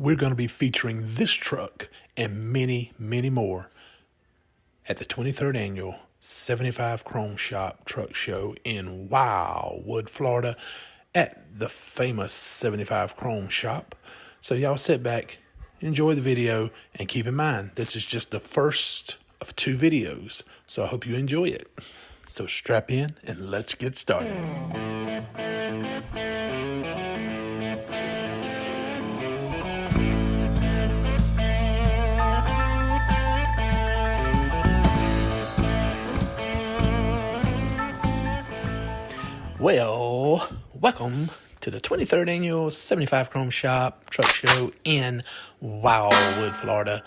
we're going to be featuring this truck and many, many more at the 23rd Annual 75 Chrome Shop Truck Show in Wildwood, Florida, at the famous 75 Chrome Shop. So y'all sit back, enjoy the video, and keep in mind, this is just the first of 2 videos, so I hope you enjoy it. So strap in and let's get started. Well, welcome to the 23rd Annual 75 Chrome Shop Truck Show in Wildwood, Florida.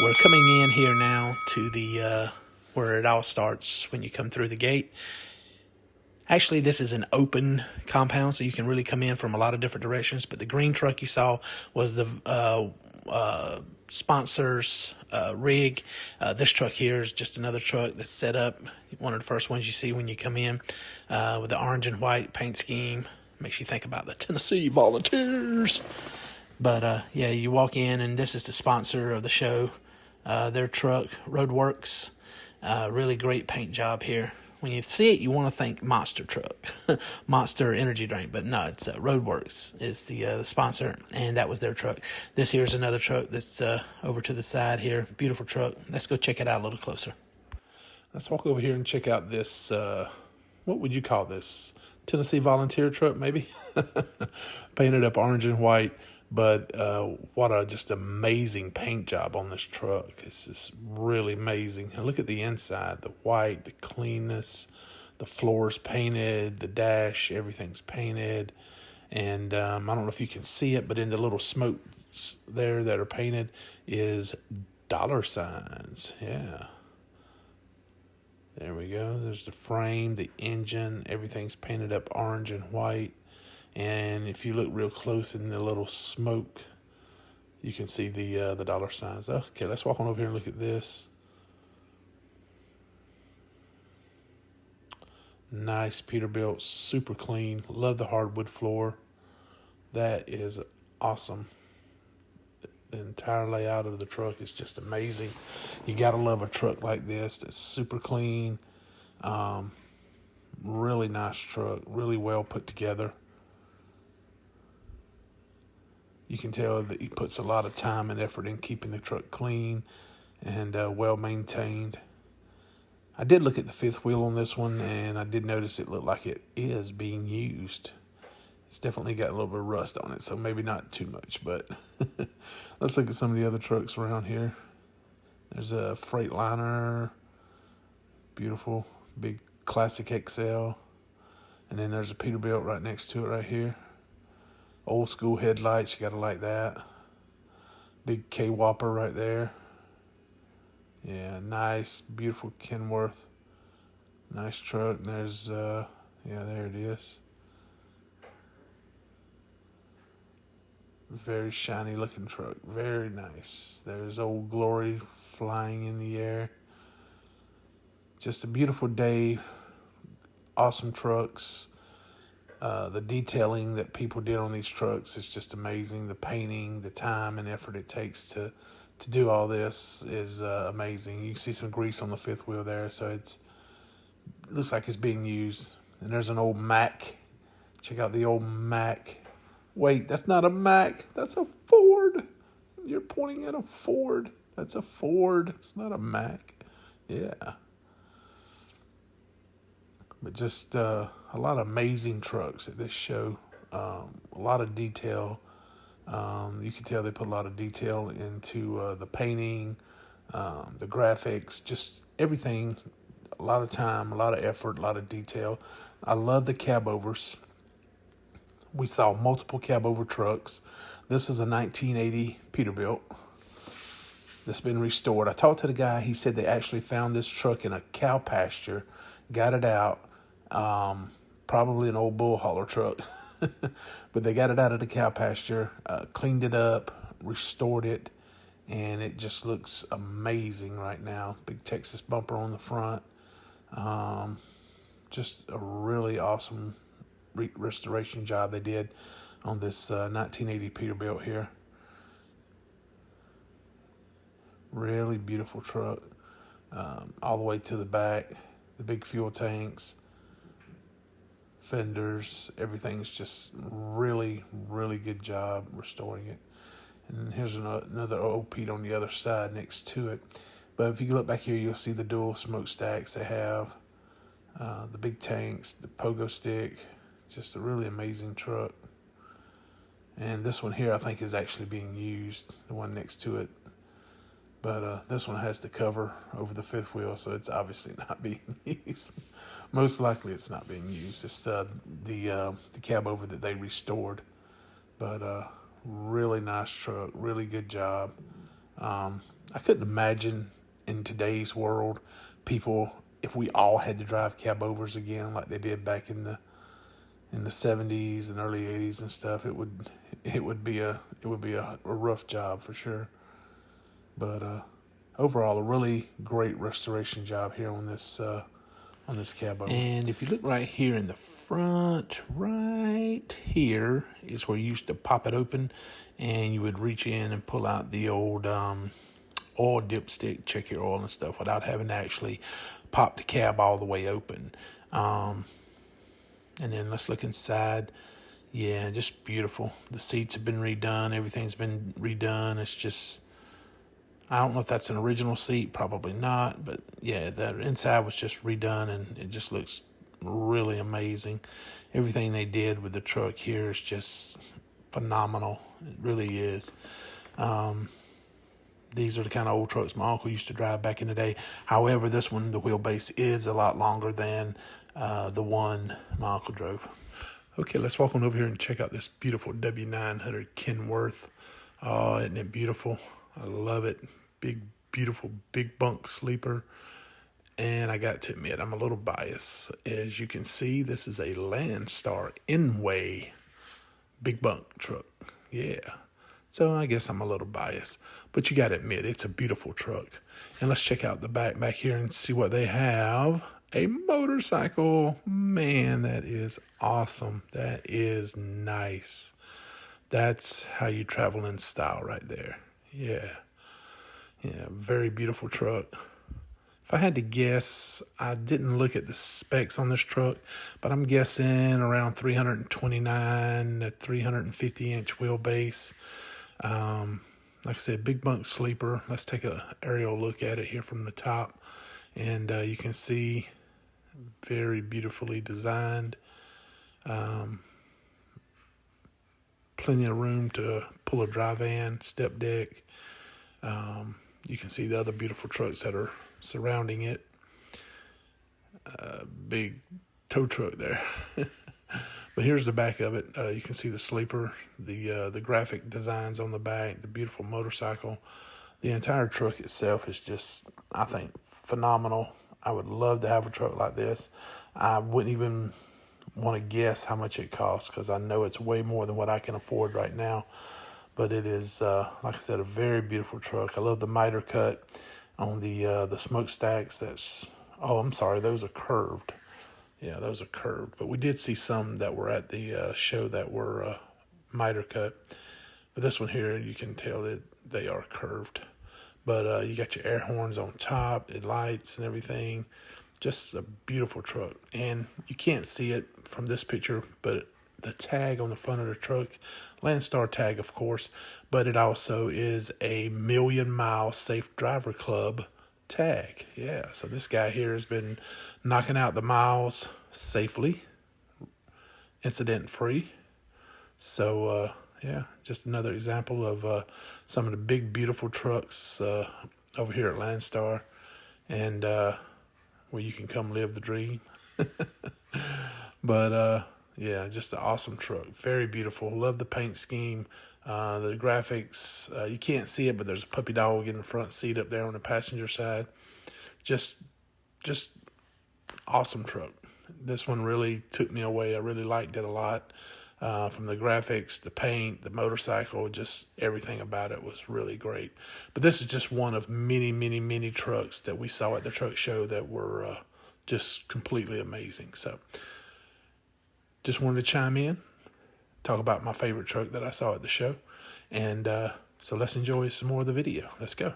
We're coming in here now to the where it all starts when you come through the gate. Actually, this is an open compound, so you can really come in from a lot of different directions. But the green truck you saw was the sponsor's rig. This truck here is just another truck that's set up. One of the first ones you see when you come in with the orange and white paint scheme. Makes you think about the Tennessee Volunteers. But yeah, you walk in, and this is the sponsor of the show. Their truck, Roadworks. Really great paint job here. When you see it, you want to think Monster truck, Monster energy drink, but no, it's Roadworks is the sponsor, and that was their truck. This here is another truck that's over to the side here. Beautiful truck. Let's go check it out a little closer. Let's walk over here and check out this, what would you call this? Tennessee Volunteer truck, maybe? Painted up orange and white, but what a just amazing paint job on this truck. This is really amazing. And look at the inside, the white, the cleanness, the floor's painted, the dash, everything's painted. And I don't know if you can see it, but in the little smokes there that are painted is dollar signs. Yeah. There we go. There's the frame, the engine, everything's painted up orange and white. And if you look real close in the little smoke, you can see the dollar signs. Okay, let's walk on over here and look at this. Nice Peterbilt, super clean. Love the hardwood floor. That is awesome. The entire layout of the truck is just amazing. You gotta love a truck like this that's super clean. Really nice truck, really well put together. You can tell that he puts a lot of time and effort in keeping the truck clean and well maintained. I did look at the fifth wheel on this one, and I did notice it looked like it is being used. It's definitely got a little bit of rust on it, so maybe not too much, but let's look at some of the other trucks around here. There's a Freightliner, beautiful, big classic XL, and then there's a Peterbilt right next to it right here. Old school headlights, you gotta like that. Big K-Whopper right there. Yeah, nice, beautiful Kenworth. Nice truck. And there's, yeah, there it is. Very shiny looking truck. Very nice. There's Old Glory flying in the air. Just a beautiful day. Awesome trucks. The detailing that people did on these trucks is just amazing. The painting, the time and effort it takes to do all this is amazing. You can see some grease on the fifth wheel there, so it looks like it's being used. And there's an old Mack. Check out the old Mack. Wait, that's not a Mack. That's a Ford. You're pointing at a Ford. That's a Ford. It's not a Mack. Yeah. But just a lot of amazing trucks at this show. A lot of detail. You can tell they put a lot of detail into the painting, the graphics, just everything. A lot of time, a lot of effort, a lot of detail. I love the cab overs. We saw multiple cab over trucks. This is a 1980 Peterbilt that's been restored. I talked to the guy. He said they actually found this truck in a cow pasture, got it out. Probably an old bull hauler truck, but they got it out of the cow pasture, cleaned it up, restored it, and it just looks amazing right now. Big Texas bumper on the front. Just a really awesome restoration job they did on this 1980 Peterbilt here. Really beautiful truck. All the way to the back, the big fuel tanks, fenders, everything's just really, really good job restoring it. And here's another old Pete on the other side next to it. But if you look back here, you'll see the dual smokestacks they have, the big tanks, the pogo stick. Just a really amazing truck. And this one here, I think, is actually being used, the one next to it. But this one has the cover over the fifth wheel, so it's obviously not being used. Most likely it's not being used. It's the cab over that they restored. But really nice truck, really good job. I couldn't imagine in today's world, people, if we all had to drive cab overs again like they did back in the 70s and early 80s and stuff, it would be a rough job for sure. But overall, a really great restoration job here on this cab over. And if you look right here in the front, right here is where you used to pop it open, and you would reach in and pull out the old oil dipstick, check your oil and stuff, without having to actually pop the cab all the way open. And then let's look inside. Yeah, just beautiful. The seats have been redone. Everything's been redone. It's just, I don't know if that's an original seat, probably not, but yeah, the inside was just redone, and it just looks really amazing. Everything they did with the truck here is just phenomenal. It really is. These are the kind of old trucks my uncle used to drive back in the day. However, this one, the wheelbase is a lot longer than the one my uncle drove. Okay, let's walk on over here and check out this beautiful W900 Kenworth. Oh, isn't it beautiful? I love it. Big, beautiful, big bunk sleeper. And I got to admit, I'm a little biased. As you can see, this is a Landstar Inway big bunk truck. Yeah. So I guess I'm a little biased. But you got to admit, it's a beautiful truck. And let's check out the back here and see what they have. A motorcycle. Man, that is awesome. That is nice. That's how you travel in style right there. Yeah. Yeah, very beautiful truck. If I had to guess, I didn't look at the specs on this truck, but I'm guessing around 329 to 350 inch wheelbase. Like I said, big bunk sleeper. Let's take an aerial look at it here from the top. And you can see very beautifully designed. Plenty of room to pull a dry van, step deck. You can see the other beautiful trucks that are surrounding it. Big tow truck there. But here's the back of it. You can see the sleeper, the graphic designs on the back, the beautiful motorcycle. The entire truck itself is just, I think, phenomenal. I would love to have a truck like this. I wouldn't even want to guess how much it costs, because I know it's way more than what I can afford right now. But it is, like I said, a very beautiful truck. I love the miter cut on the smokestacks. Those are curved. Yeah, those are curved. But we did see some that were at the show that were miter cut. But this one here, you can tell that they are curved. But you got your air horns on top, it lights and everything. Just a beautiful truck. And you can't see it from this picture, but the tag on the front of the truck, Landstar tag, of course, but it also is a 1,000,000 Safe Driver Club tag. Yeah, so this guy here has been knocking out the miles safely, incident-free. So, yeah, just another example of some of the big, beautiful trucks over here at Landstar, and where you can come live the dream. But, yeah, just an awesome truck. Very beautiful. Love the paint scheme. The graphics, you can't see it, but there's a puppy dog in the front seat up there on the passenger side. Just awesome truck. This one really took me away. I really liked it a lot. From the graphics, the paint, the motorcycle, just everything about it was really great. But this is just one of many, many, many trucks that we saw at the truck show that were just completely amazing. So just wanted to chime in, talk about my favorite truck that I saw at the show. And so let's enjoy some more of the video. Let's go.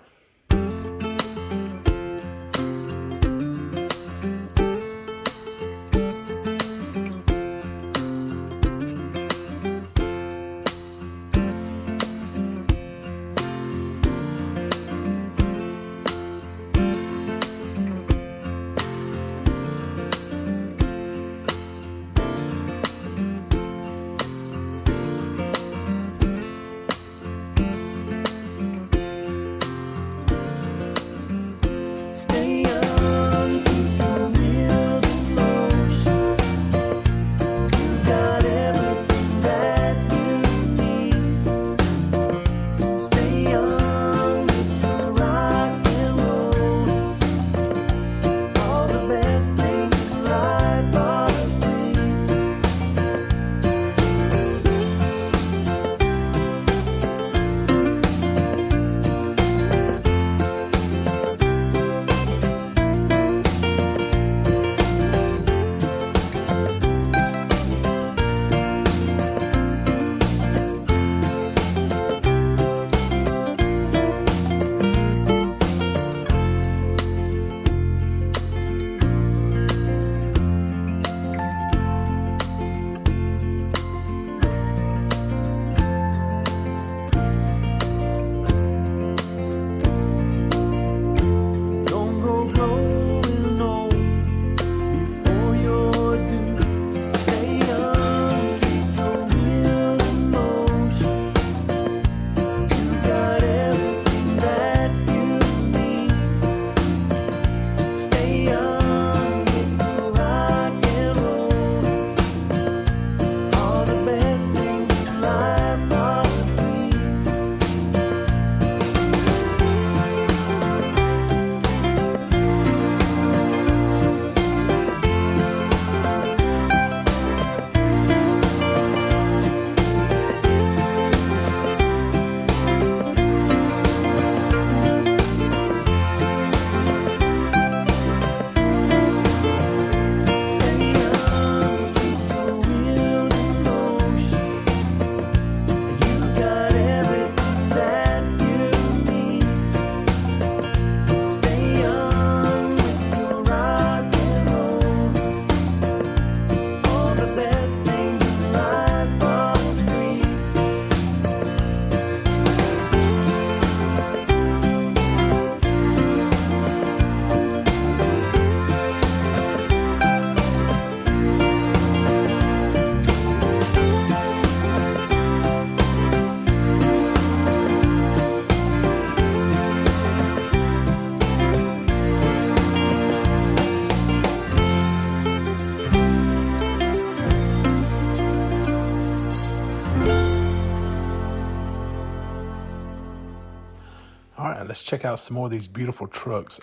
All right, let's check out some more of these beautiful trucks.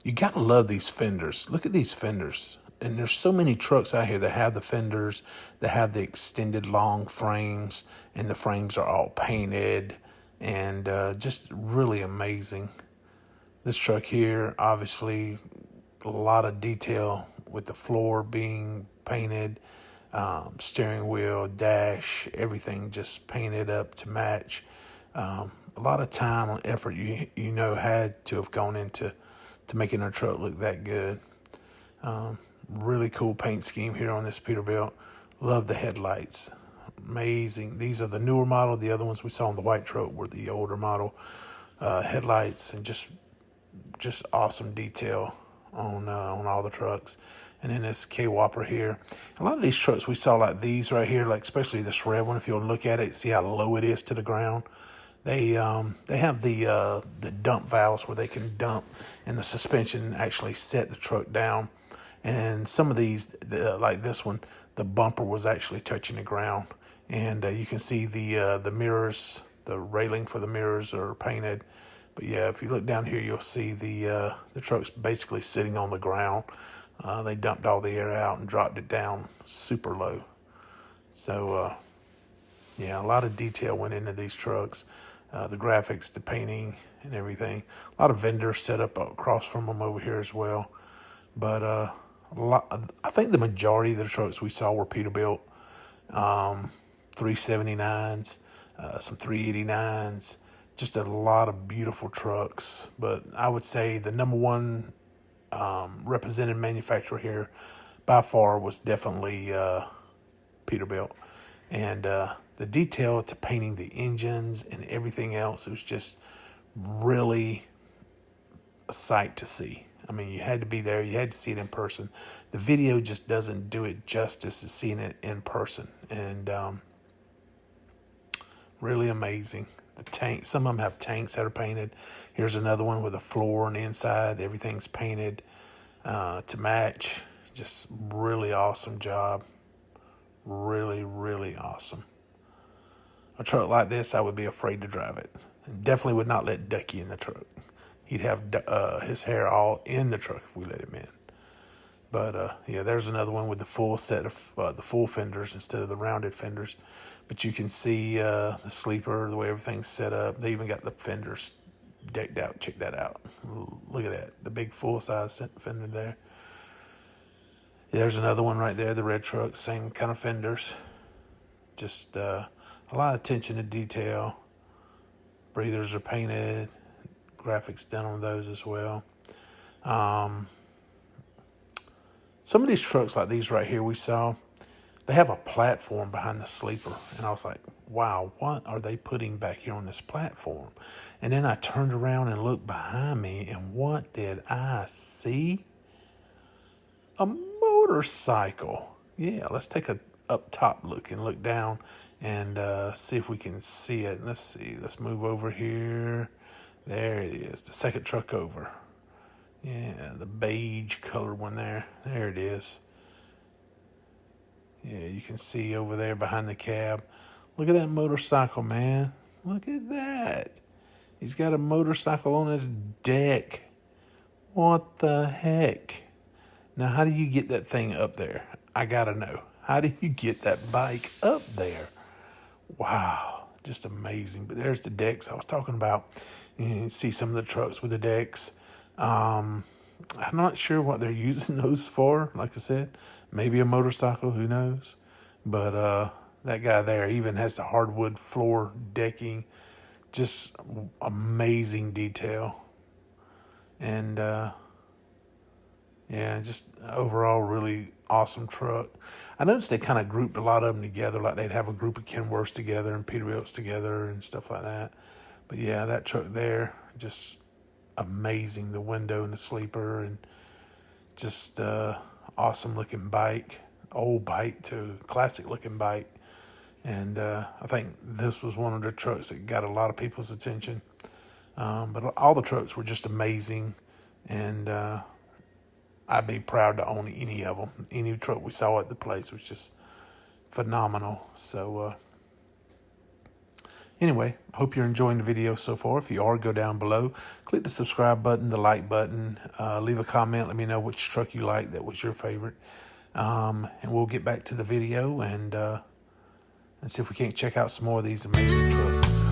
You gotta love these fenders. Look at these fenders. And there's so many trucks out here that have the fenders, that have the extended long frames, and the frames are all painted, and just really amazing. This truck here, obviously, a lot of detail with the floor being painted, steering wheel, dash, everything just painted up to match. A lot of time and effort you know had to have gone into making our truck look that good. Really cool paint scheme here on this Peterbilt. Love the headlights. Amazing. These are the newer model. The other ones we saw on the white truck were the older model headlights, and just awesome detail on all the trucks. And then this K-Whopper here. A lot of these trucks we saw like these right here, like especially this red one, if you'll look at it, see how low it is to the ground. They have the dump valves where they can dump, and the suspension actually set the truck down. And some of these, like this one, the bumper was actually touching the ground, and you can see the mirrors, the railing for the mirrors are painted. But yeah, if you look down here, you'll see the truck's basically sitting on the ground. They dumped all the air out and dropped it down super low. So yeah, a lot of detail went into these trucks. The graphics, the painting, and everything. A lot of vendors set up across from them over here as well. But I think the majority of the trucks we saw were Peterbilt. 379s, some 389s, just a lot of beautiful trucks. But I would say the number one represented manufacturer here by far was definitely Peterbilt. And the detail to painting the engines and everything else, it was just really a sight to see. I mean, you had to be there. You had to see it in person. The video just doesn't do it justice as seeing it in person. And really amazing. The tank, some of them have tanks that are painted. Here's another one with a floor and the inside. Everything's painted to match. Just really awesome job. Really, really awesome. A truck like this, I would be afraid to drive it. And definitely would not let Ducky in the truck. He'd have his hair all in the truck if we let him in. But yeah, there's another one with the full set of the full fenders instead of the rounded fenders. But you can see the sleeper, the way everything's set up. They even got the fenders decked out. Check that out. Look at that. The big full-size fender there. There's another one right there, the red truck. Same kind of fenders. Just a lot of attention to detail. Breathers are painted. Graphics done on those as well. Some of these trucks like these right here we saw, they have a platform behind the sleeper. And I was like, wow, what are they putting back here on this platform? And then I turned around and looked behind me, and what did I see? A motorcycle. Yeah, let's take a up top look and look down and see if we can see it. Let's see. Let's move over here. There it is, the second truck over. Yeah, the beige colored one there. There it is. Yeah, you can see over there behind the cab. Look at that motorcycle, man. Look at that. He's got a motorcycle on his deck. What the heck? Now, how do you get that thing up there? I gotta know. How do you get that bike up there? Wow, just amazing. But there's the decks I was talking about. You can see some of the trucks with the decks. I'm not sure what they're using those for. Like I said, maybe a motorcycle, who knows? But that guy there even has the hardwood floor decking. Just amazing detail. And yeah, just overall really awesome truck. I noticed they kind of grouped a lot of them together, like they'd have a group of Kenworths together and Peterbilts together and stuff like that. But yeah, that truck there, just amazing. The window and the sleeper, and just awesome looking bike. Old bike too, classic looking bike. And I think this was one of the trucks that got a lot of people's attention. But all the trucks were just amazing. And I'd be proud to own any of them. Any truck we saw at the place was just phenomenal. So, Anyway, I hope you're enjoying the video so far. If you are, go down below, click the subscribe button, the like button, leave a comment, let me know which truck you like that was your favorite. And we'll get back to the video and see if we can't check out some more of these amazing trucks.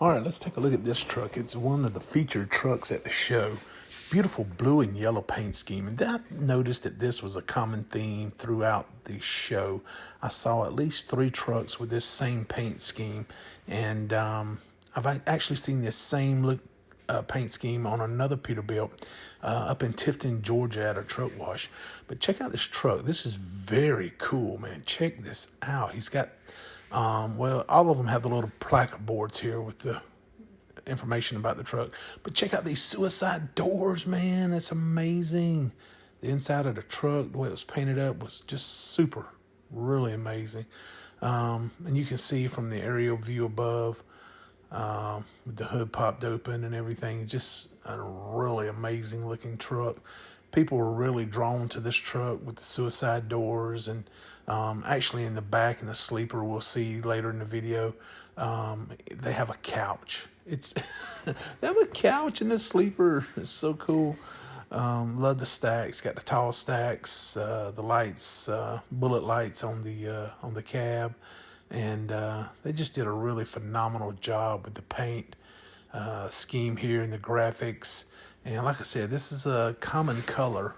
All right, let's take a look at this truck. It's one of the featured trucks at the show. Beautiful blue and yellow paint scheme. And I noticed that this was a common theme throughout the show. I saw at least 3 trucks with this same paint scheme. And I've actually seen this same look paint scheme on another Peterbilt up in Tifton, Georgia at a truck wash. But check out this truck. This is very cool, man. Check this out. He's got well, all of them have the little placard boards here with the information about the truck. But check out these suicide doors, man. That's amazing. The inside of the truck, the way it was painted up was just super, really amazing. And you can see from the aerial view above, with the hood popped open and everything, just a really amazing looking truck. People were really drawn to this truck with the suicide doors, and actually in the back in the sleeper, we'll see later in the video, they have a couch. They have a couch in the sleeper. It's so cool. Love the stacks. Got the tall stacks, the lights, bullet lights on the cab, And they just did a really phenomenal job with the paint scheme here and the graphics. And like I said, this is a common color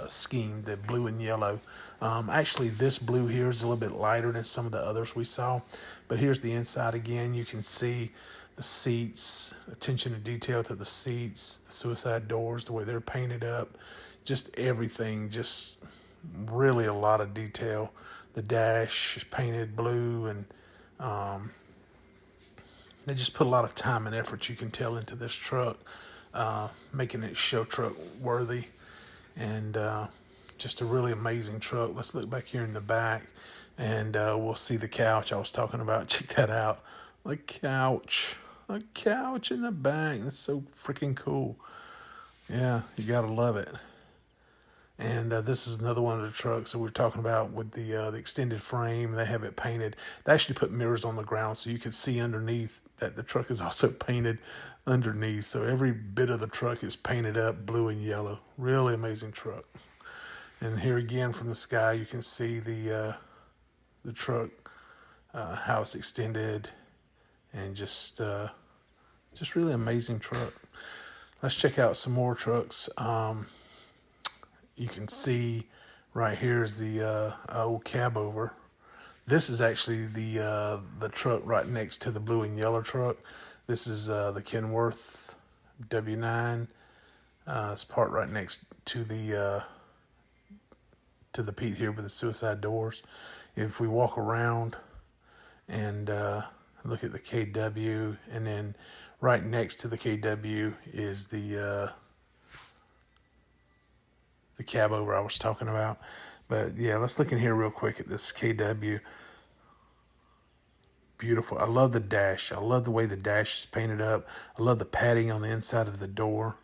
scheme, the blue and yellow. Actually, this blue here is a little bit lighter than some of the others we saw. But here's the inside again. You can see the seats, attention to detail to the seats, the suicide doors, the way they're painted up, just everything, just really a lot of detail. The dash is painted blue, and they just put a lot of time and effort, you can tell, into this truck, making it show truck worthy, and just a really amazing truck. Let's look back here in the back, and we'll see the couch I was talking about. Check that out. A couch in the back. That's so freaking cool. Yeah, you gotta love it. And this is another one of the trucks that we're talking about with the extended frame. They have it painted. They actually put mirrors on the ground so you can see underneath that the truck is also painted underneath. So every bit of the truck is painted up blue and yellow. Really amazing truck. And here again from the sky, you can see the truck, how it's extended, and just really amazing truck. Let's check out some more trucks. You can see right here is the old cab over. This is actually the truck right next to the blue and yellow truck. This is the Kenworth W9. It's parked right next to the Pete here with the suicide doors. If we walk around and look at the KW, and then right next to the KW is the cab over I was talking about. But yeah, let's look in here real quick at this KW. Beautiful. I love the dash. I love the way the dash is painted up. I love the padding on the inside of the door.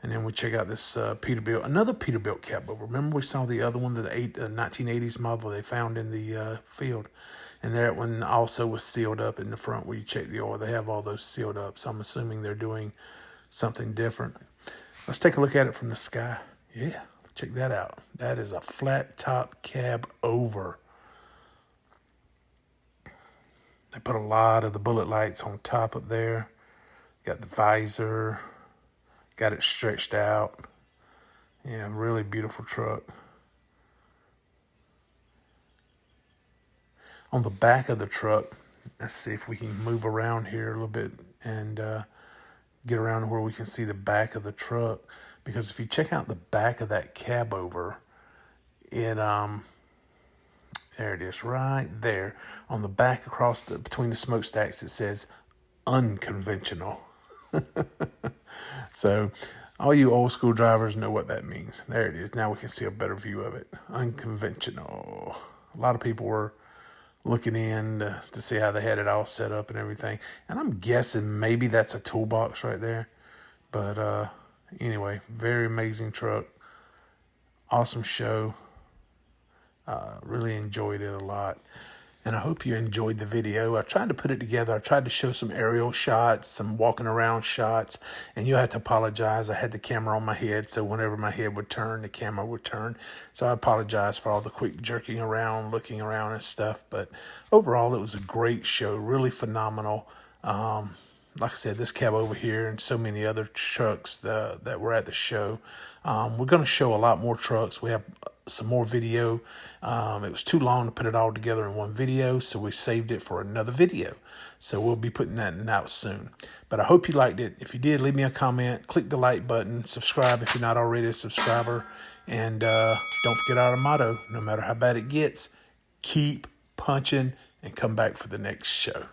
And then we check out this Peterbilt, another Peterbilt cab over. Remember we saw the other one, the 1980s model they found in the field. And that one also was sealed up in the front where you check the oil. They have all those sealed up. So I'm assuming they're doing something different. Let's take a look at it from the sky. Yeah, check that out. That is a flat top cab over. They put a lot of the bullet lights on top up there. Got the visor. Got it stretched out. Yeah, really beautiful truck. On the back of the truck, let's see if we can move around here a little bit and get around to where we can see the back of the truck. Because if you check out the back of that cab over, it there it is, right there on the back across between the smokestacks. It says unconventional. So all you old school drivers know what that means. There it is. Now we can see a better view of it. Unconventional. A lot of people were looking in to see how they had it all set up and everything. And I'm guessing maybe that's a toolbox right there. But anyway, very amazing truck. Awesome show. Really enjoyed it a lot. And I hope you enjoyed the video. I tried to put it together. I tried to show some aerial shots, some walking around shots. And you'll have to apologize. I had the camera on my head, so whenever my head would turn, the camera would turn. So I apologize for all the quick jerking around, looking around and stuff. But overall, it was a great show. Really phenomenal. Like I said, this cab over here and so many other trucks that were at the show. We're going to show a lot more trucks. We have some more video. It was too long to put it all together in one video, so we saved it for another video. So we'll be putting that out soon. But I hope you liked it. If you did, leave me a comment. Click the like button. Subscribe if you're not already a subscriber. And don't forget our motto, no matter how bad it gets, keep punching and come back for the next show.